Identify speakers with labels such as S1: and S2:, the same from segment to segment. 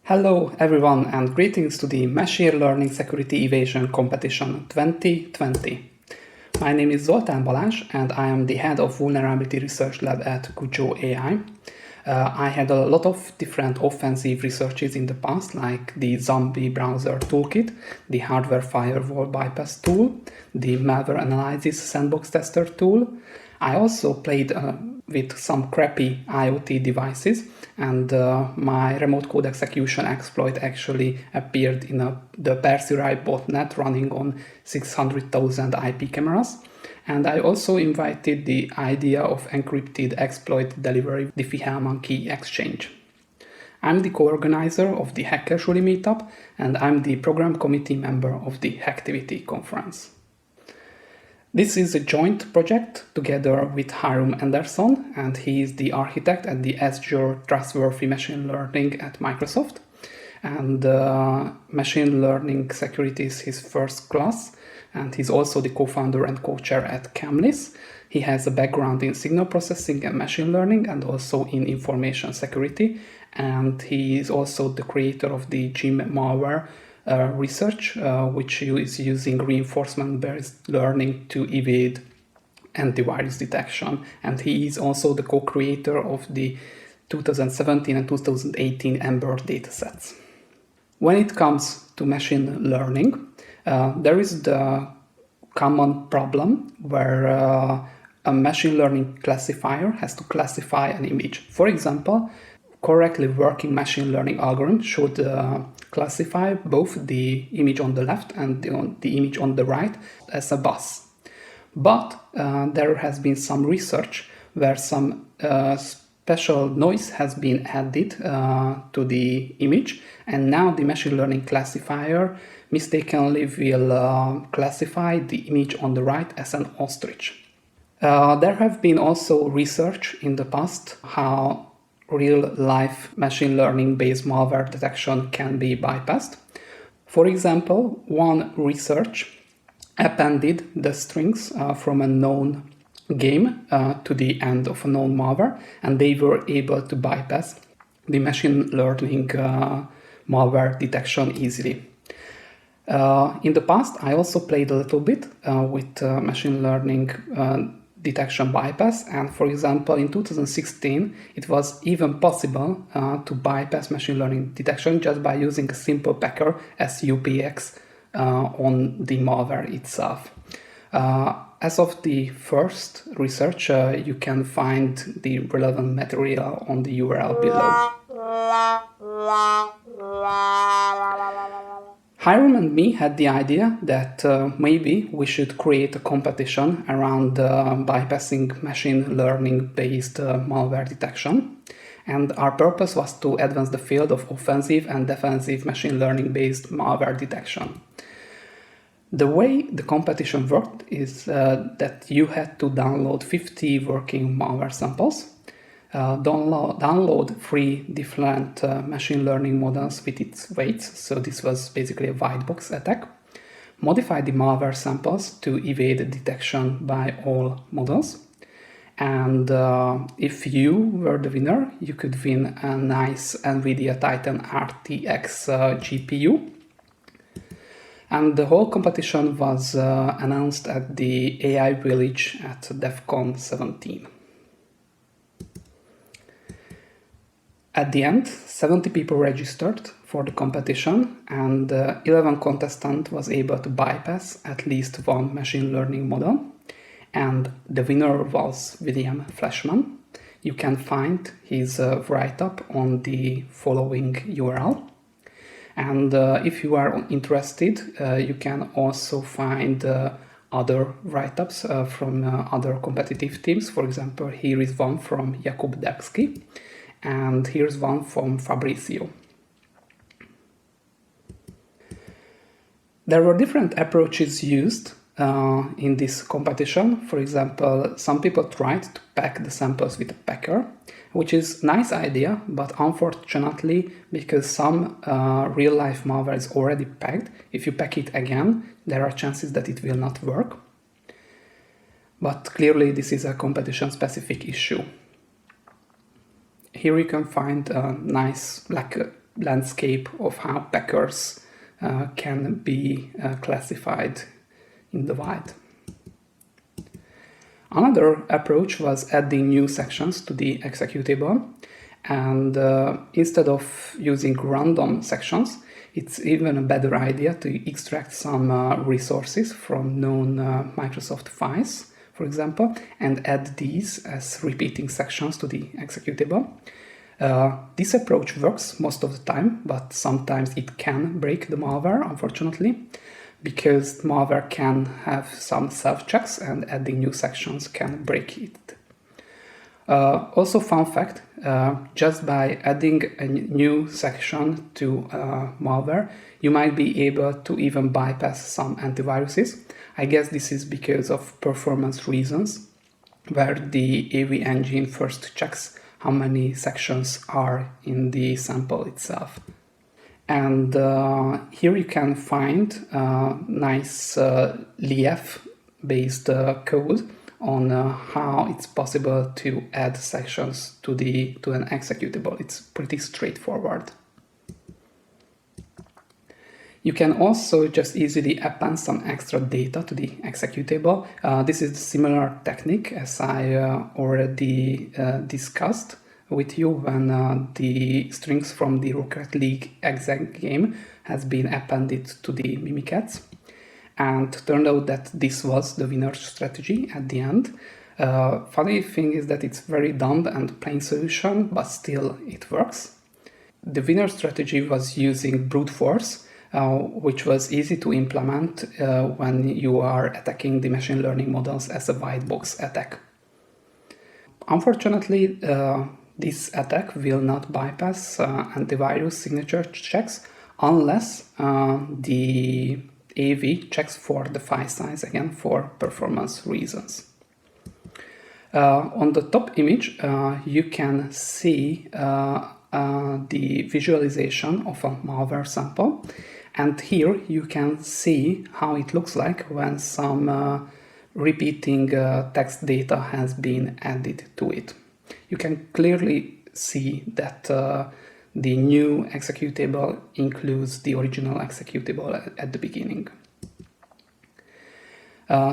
S1: Hello everyone and greetings to the Machine Learning Security Evasion Competition 2020. My name is Zoltan and I am the head of Vulnerability Research Lab at CUJO AI. I had a lot of different offensive researches in the past, like the Zombie Browser Toolkit, the Hardware Firewall Bypass tool, the Malware Analysis Sandbox tester tool. I also played with some crappy IoT devices, and my remote code execution exploit actually appeared in the Persirai botnet running on 600,000 IP cameras. And I also invited the idea of Encrypted Exploit Delivery, the Fihelman key exchange. I'm the co-organizer of the Hackerschule meetup, and I'm the program committee member of the Hacktivity conference. This is a joint project together with Hiram Anderson, and he is the architect at the Azure Trustworthy Machine Learning at Microsoft. And Machine Learning Security is his first class, and he's also the co-founder and co-chair at Chemlis. He has a background in signal processing and machine learning, and also in information security. And he is also the creator of the GIM malware research, which is using reinforcement-based learning to evade antivirus detection. And he is also the co-creator of the 2017 and 2018 Ember datasets. When it comes to machine learning, there is the common problem where a machine learning classifier has to classify an image. For example, correctly working machine learning algorithm should classify both the image on the left and the image on the right as a bus. But there has been some research where some special noise has been added to the image, and now the machine learning classifier mistakenly will classify the image on the right as an ostrich. There have been also research in the past how real-life machine learning-based malware detection can be bypassed. For example, one research appended the strings from a known game to the end of a known malware, and they were able to bypass the machine learning malware detection easily. In the past, I also played a little bit with machine learning detection bypass, and for example in 2016 it was even possible to bypass machine learning detection just by using a simple packer SUPX on the malware itself. As of the first research, you can find the relevant material on the URL below. Hiram and me had the idea that maybe we should create a competition around bypassing machine learning-based malware detection. And our purpose was to advance the field of offensive and defensive machine learning-based malware detection. The way the competition worked is that you had to download 50 working malware samples, download 3 different machine learning models with its weights, so this was basically a white box attack, modify the malware samples to evade detection by all models, and if you were the winner, you could win a nice NVIDIA Titan RTX GPU. And the whole competition was announced at the AI Village at DEF CON 17. At the end, 70 people registered for the competition, and 11 contestants was able to bypass at least one machine learning model. And the winner was William Fleshman. You can find his write-up on the following URL. And if you are interested, you can also find other write-ups from other competitive teams. For example, here is one from Jakub Debski. And here's one from Fabrizio. There were different approaches used in this competition. For example, some people tried to pack the samples with a packer, which is a nice idea, but unfortunately, because some real-life malware is already packed, if you pack it again, there are chances that it will not work. But clearly, this is a competition-specific issue. Here you can find a nice, like landscape of how packers can be classified in the wild. Another approach was adding new sections to the executable, and instead of using random sections, it's even a better idea to extract some resources from known Microsoft files, for example, and add these as repeating sections to the executable. This approach works most of the time, but sometimes it can break the malware, unfortunately, because malware can have some self-checks and adding new sections can break it. Also, fun fact, just by adding a new section to malware, you might be able to even bypass some antiviruses. I guess this is because of performance reasons, where the AV engine first checks how many sections are in the sample itself. And here you can find nice LIEF-based code on how it's possible to add sections to an executable. It's pretty straightforward. You can also just easily append some extra data to the executable. This is a similar technique as I already discussed with you when the strings from the Rocket League exec game has been appended to the Mimikatz. And turned out that this was the winner strategy at the end. Funny thing is that it's very dumb and plain solution, but still it works. The winner strategy was using brute force, which was easy to implement when you are attacking the machine learning models as a white box attack. Unfortunately, this attack will not bypass antivirus signature checks unless the AV checks for the file size, again for performance reasons. On the top image, you can see the visualization of a malware sample, and here you can see how it looks like when some repeating text data has been added to it. You can clearly see that the new executable includes the original executable at the beginning.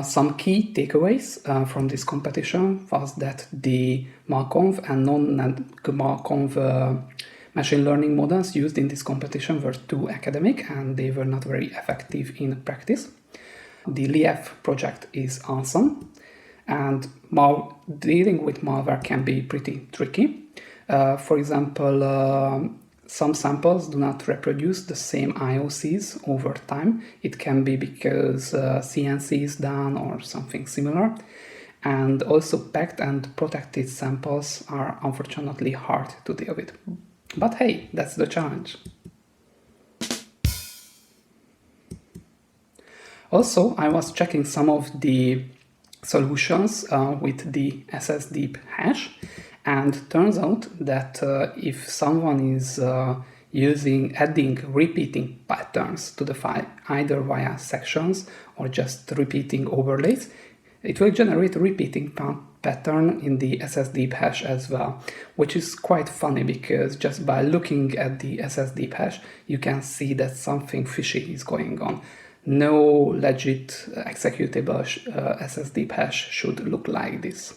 S1: Some key takeaways from this competition was that the malconf and non-malconf machine learning models used in this competition were too academic and they were not very effective in practice. The LIEF project is awesome, and dealing with malware can be pretty tricky. For example, some samples do not reproduce the same IOCs over time. It can be because CNC is down or something similar. And also packed and protected samples are unfortunately hard to deal with. But hey, that's the challenge. Also, I was checking some of the solutions with the SSDeep hash, and turns out that if someone is adding repeating patterns to the file, either via sections or just repeating overlays, it will generate a repeating pattern in the SSDeep hash as well, which is quite funny because just by looking at the SSDeep hash, you can see that something fishy is going on. No legit executable SSDeep hash should look like this.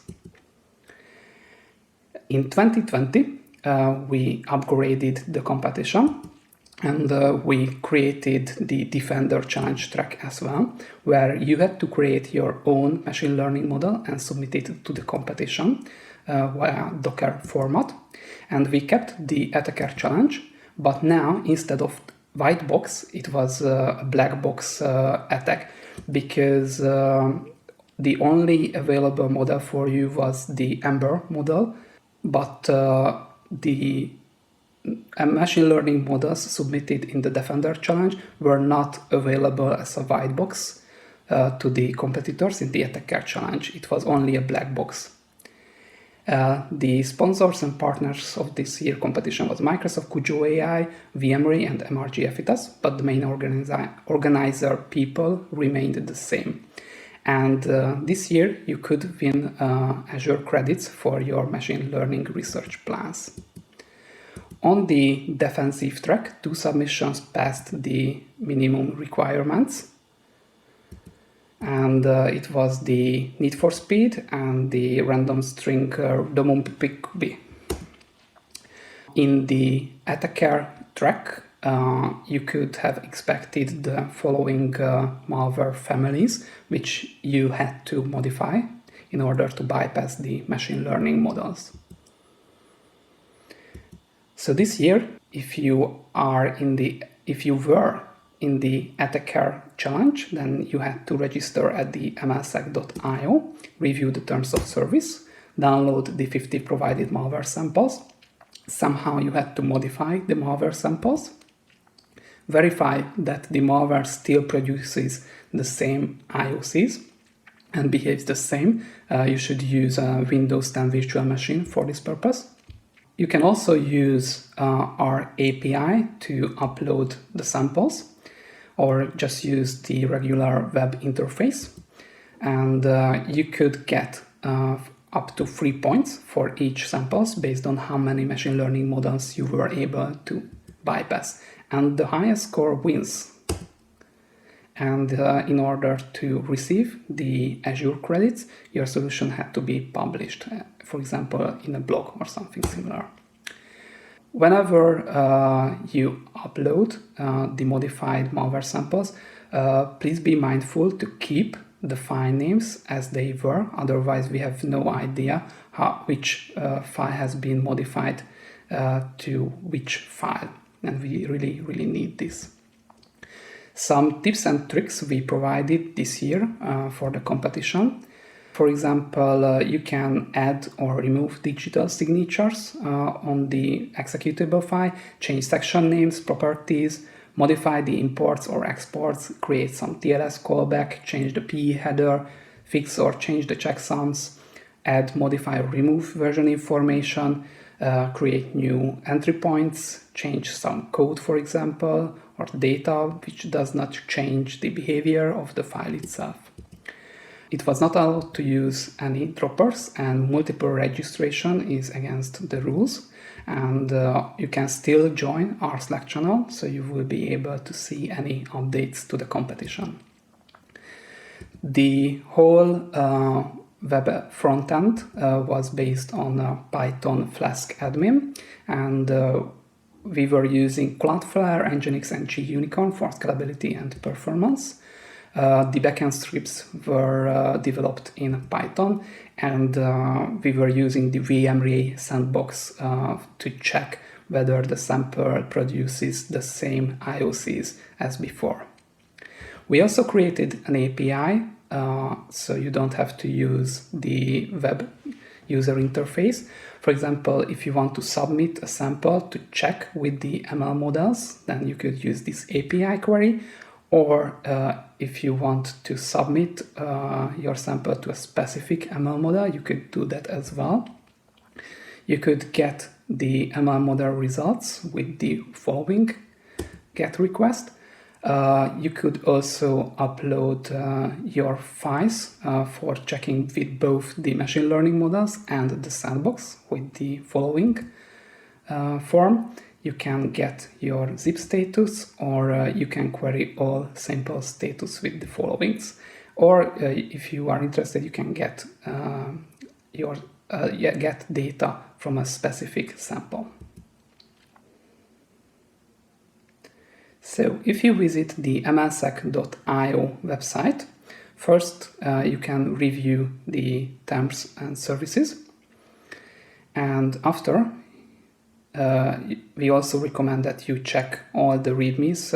S1: In 2020, we upgraded the competition and we created the Defender Challenge track as well, where you had to create your own machine learning model and submit it to the competition via Docker format. And we kept the attacker challenge, but now instead of white box, it was a black box attack, because the only available model for you was the Ember model, but the machine learning models submitted in the Defender Challenge were not available as a white box to the competitors in the Attacker Challenge. It was only a black box. The sponsors and partners of this year's competition was Microsoft, CUJO AI, VMware, and MRGFitas, but the main organizer people remained the same. And this year you could win Azure credits for your machine learning research plans. On the defensive track, 2 submissions passed the minimum requirements, and it was the Need for Speed and the random string domum-pick-b. In the attacker track, you could have expected the following malware families, which you had to modify in order to bypass the machine learning models. So this year, if you were in the attacker challenge, then you had to register at the mlsec.io, review the terms of service, download the 50 provided malware samples. Somehow you had to modify the malware samples, verify that the malware still produces the same IOCs and behaves the same. You should use a Windows 10 virtual machine for this purpose. You can also use our API to upload the samples, or just use the regular web interface. And you could get up to 3 points for each samples based on how many machine learning models you were able to bypass. And the highest score wins. And in order to receive the Azure credits, your solution had to be published, for example, in a blog or something similar. Whenever you upload the modified malware samples, please be mindful to keep the file names as they were, otherwise we have no idea which file has been modified to which file, and we really need this. Some tips and tricks we provided this year for the competition. For example, you can add or remove digital signatures on the executable file, change section names, properties, modify the imports or exports, create some TLS callback, change the PE header, fix or change the checksums, add, modify or remove version information, create new entry points, change some code, for example, or data which does not change the behavior of the file itself. It was not allowed to use any droppers, and multiple registration is against the rules. And you can still join our Slack channel, so you will be able to see any updates to the competition. The whole web frontend was based on Python Flask admin, and we were using Cloudflare, Nginx, and GUnicorn for scalability and performance. The backend scripts were developed in Python, and we were using the VMRE Sandbox to check whether the sample produces the same IOCs as before. We also created an API, so you don't have to use the web user interface. For example, if you want to submit a sample to check with the ML models, then you could use this API query. Or if you want to submit your sample to a specific ML model, you could do that as well. You could get the ML model results with the following GET request. You could also upload your files for checking with both the machine learning models and the sandbox with the following form. You can get your zip status, or you can query all sample status with the followings. Or if you are interested, you can get get data from a specific sample. So if you visit the mlsec.io website, first you can review the terms and services, and after we also recommend that you check all the readmes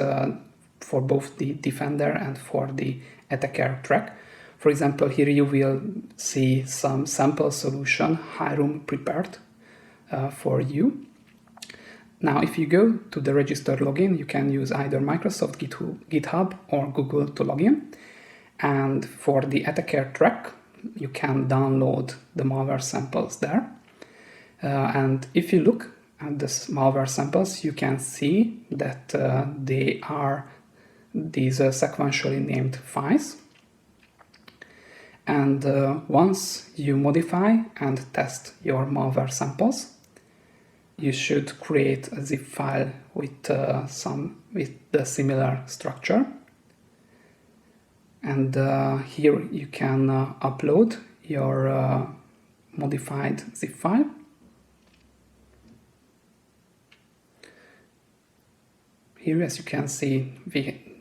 S1: for both the defender and for the attacker track. For example, here you will see some sample solution Hiram prepared for you. Now, if you go to the register login, you can use either Microsoft GitHub or Google to login. And for the attacker track, you can download the malware samples there. And if you look at the malware samples, you can see that they are these sequentially named files. And once you modify and test your malware samples, you should create a zip file with the similar structure. And here you can upload your modified zip file. Here, as you can see,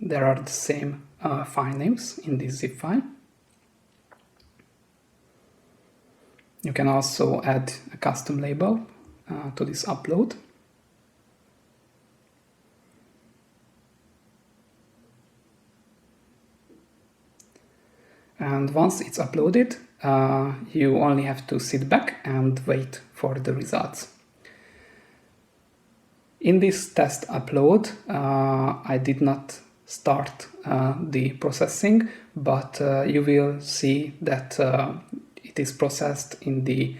S1: there are the same file names in this zip file. You can also add a custom label to this upload. And once it's uploaded, you only have to sit back and wait for the results. In this test upload, I did not start the processing, but you will see that it is processed in the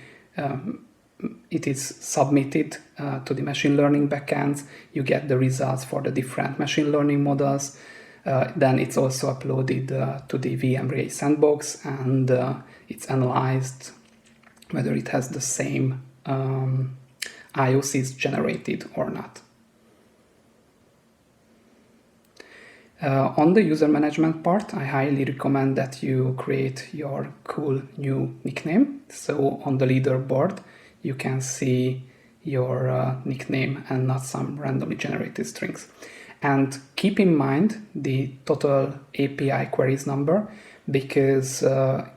S1: it is submitted to the machine learning backends. You get the results for the different machine learning models. Then it's also uploaded to the VMware Sandbox, and it's analyzed whether it has the same IOCs generated or not. On the user management part, I highly recommend that you create your cool new nickname. So on the leaderboard, you can see your nickname and not some randomly generated strings. And keep in mind the total API queries number, because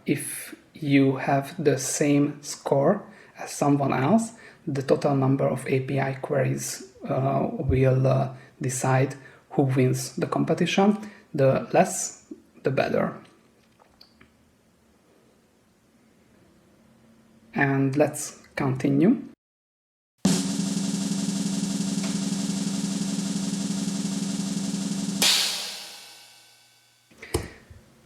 S1: if you have the same score as someone else, the total number of API queries will decide who wins the competition. The less, the better. And let's continue.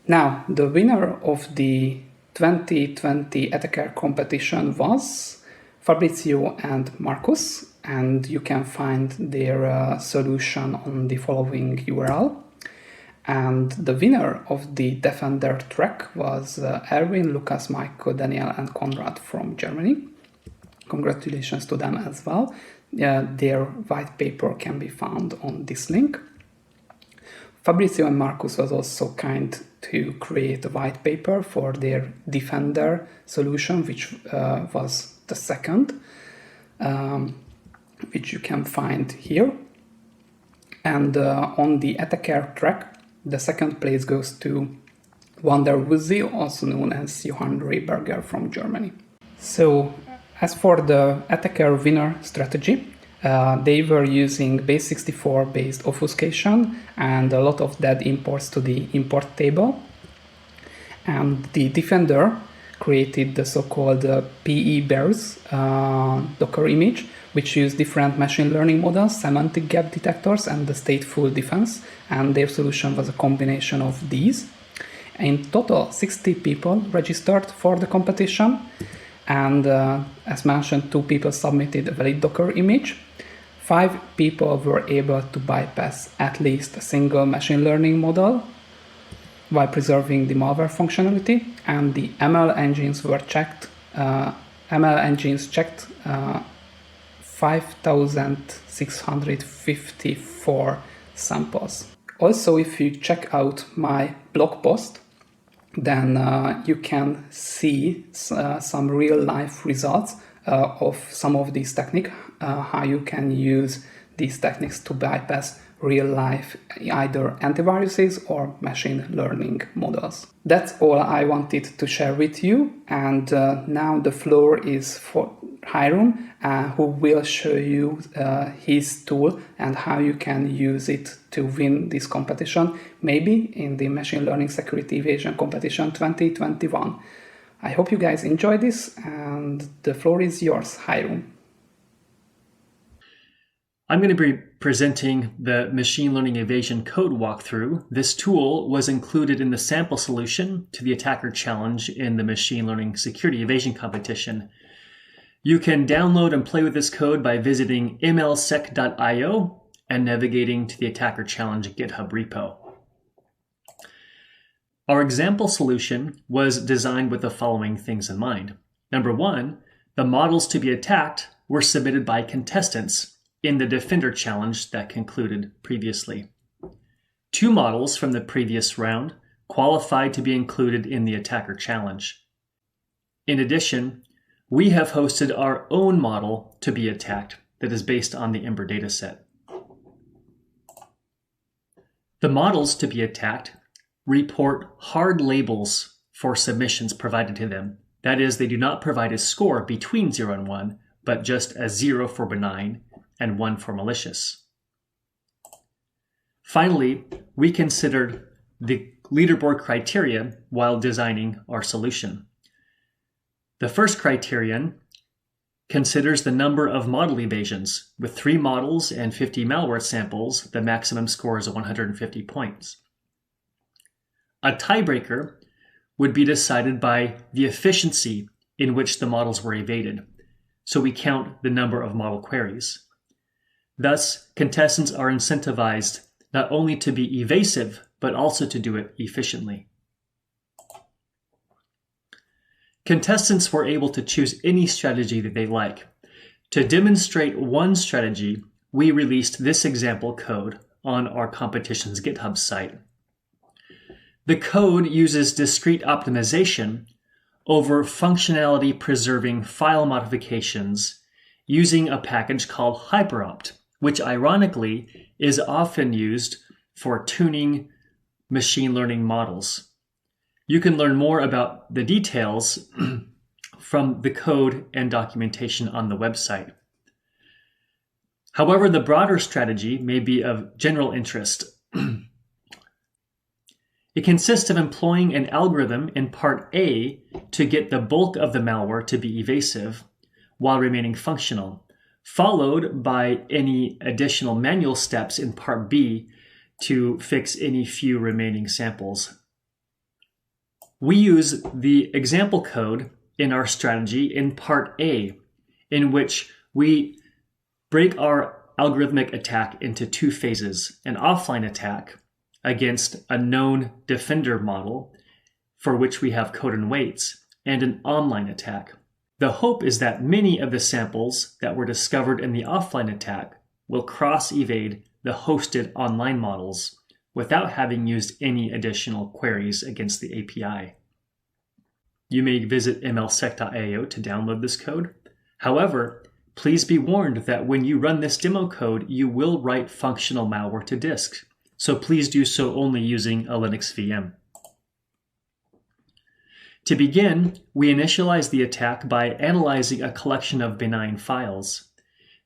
S1: Now, the winner of the 2020 Attacker competition was Fabrizio and Marcus, and you can find their solution on the following URL. And the winner of the Defender track was Erwin, Lucas, Michael, Daniel, and Konrad from Germany. Congratulations to them as well. Their white paper can be found on this link. Fabrizio and Marcus was also kind to create a white paper for their Defender solution, which was the second, which you can find here. And on the Attacker track, the second place goes to Wander Wuzzi, also known as Johann Rehberger from Germany. So, as for the Attacker winner strategy, they were using base64 based obfuscation and a lot of dead imports to the import table. And the Defender created the so-called PE bears Docker image, which used different machine learning models, semantic gap detectors, and the stateful defense. And their solution was a combination of these. In total, 60 people registered for the competition. And as mentioned, 2 people submitted a valid Docker image. 5 people were able to bypass at least a single machine learning model while preserving the malware functionality, and the ML engines were checked. ML engines checked 5,654 samples. Also, if you check out my blog post, then you can see some real-life results of some of these techniques, how you can use these techniques to bypass real-life either antiviruses or machine learning models. That's all I wanted to share with you, and now the floor is for Hiram, who will show you his tool and how you can use it to win this competition, maybe in the Machine Learning Security Evasion Competition 2021. I hope you guys enjoy this, and the floor is yours, Hiram.
S2: I'm going to be presenting the Machine Learning Evasion code walkthrough. This tool was included in the sample solution to the Attacker Challenge in the Machine Learning Security Evasion competition. You can download and play with this code by visiting mlsec.io and navigating to the Attacker Challenge GitHub repo. Our example solution was designed with the following things in mind. Number one, the models to be attacked were submitted by contestants in the Defender Challenge that concluded previously. 2 models from the previous round qualified to be included in the Attacker Challenge. In addition, we have hosted our own model to be attacked that is based on the Ember dataset. The models to be attacked report hard labels for submissions provided to them. That is, they do not provide a score between 0 and 1, but just a 0 for benign and 1 for malicious. Finally, we considered the leaderboard criteria while designing our solution. The first criterion considers the number of model evasions. With 3 models and 50 malware samples, the maximum score is 150 points. A tiebreaker would be decided by the efficiency in which the models were evaded, so we count the number of model queries. Thus, contestants are incentivized not only to be evasive, but also to do it efficiently. Contestants were able to choose any strategy that they like. To demonstrate one strategy, we released this example code on our competition's GitHub site. The code uses discrete optimization over functionality preserving file modifications using a package called HyperOpt, which ironically is often used for tuning machine learning models. You can learn more about the details from the code and documentation on the website. However, the broader strategy may be of general interest. It consists of employing an algorithm in part A to get the bulk of the malware to be evasive while remaining functional, followed by any additional manual steps in part B to fix any few remaining samples. We use the example code in our strategy in part A, in which we break our algorithmic attack into 2 phases: an offline attack against a known defender model for which we have code and weights, and an online attack. The hope is that many of the samples that were discovered in the offline attack will cross-evade the hosted online models without having used any additional queries against the API. You may visit mlsec.io to download this code. However, please be warned that when you run this demo code, you will write functional malware to disk. So please do so only using a Linux VM. To begin, we initialize the attack by analyzing a collection of benign files.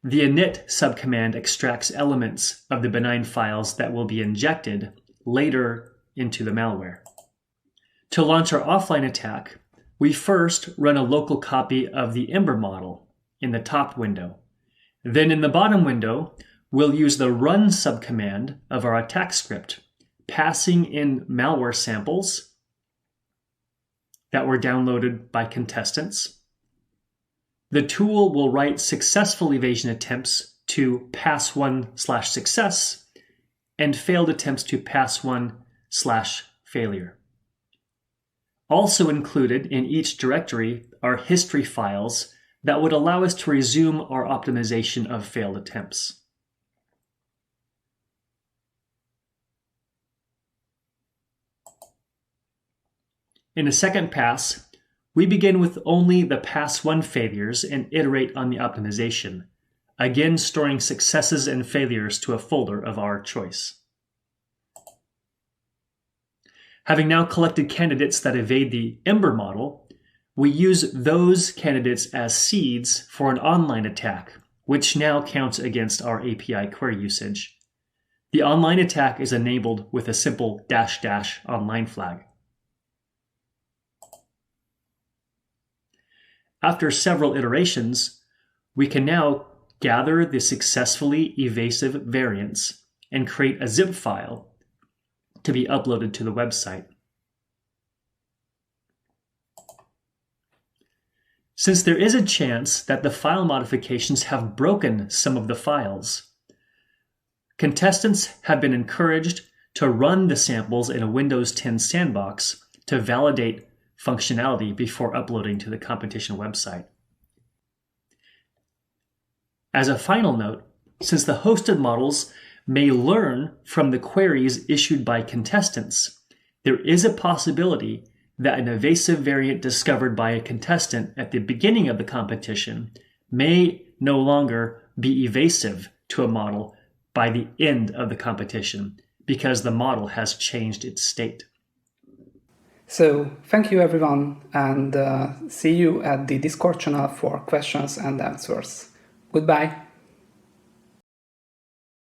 S2: The init subcommand extracts elements of the benign files that will be injected later into the malware. To launch our offline attack, we first run a local copy of the Ember model in the top window. Then in the bottom window, we'll use the run subcommand of our attack script, passing in malware samples that were downloaded by contestants. The tool will write successful evasion attempts to pass1/success and failed attempts to pass1/failure. Also included in each directory are history files that would allow us to resume our optimization of failed attempts. In a second pass, we begin with only the pass1 failures and iterate on the optimization, again storing successes and failures to a folder of our choice. Having now collected candidates that evade the Ember model, we use those candidates as seeds for an online attack, which now counts against our API query usage. The online attack is enabled with a simple -- online flag. After several iterations, we can now gather the successfully evasive variants and create a zip file to be uploaded to the website. Since there is a chance that the file modifications have broken some of the files, contestants have been encouraged to run the samples in a Windows 10 sandbox to validate functionality before uploading to the competition website. As a final note, since the hosted models may learn from the queries issued by contestants, there is a possibility that an evasive variant discovered by a contestant at the beginning of the competition may no longer be evasive to a model by the end of the competition because the model has changed its state.
S1: So thank you everyone, and see you at the Discord channel for questions and answers. Goodbye.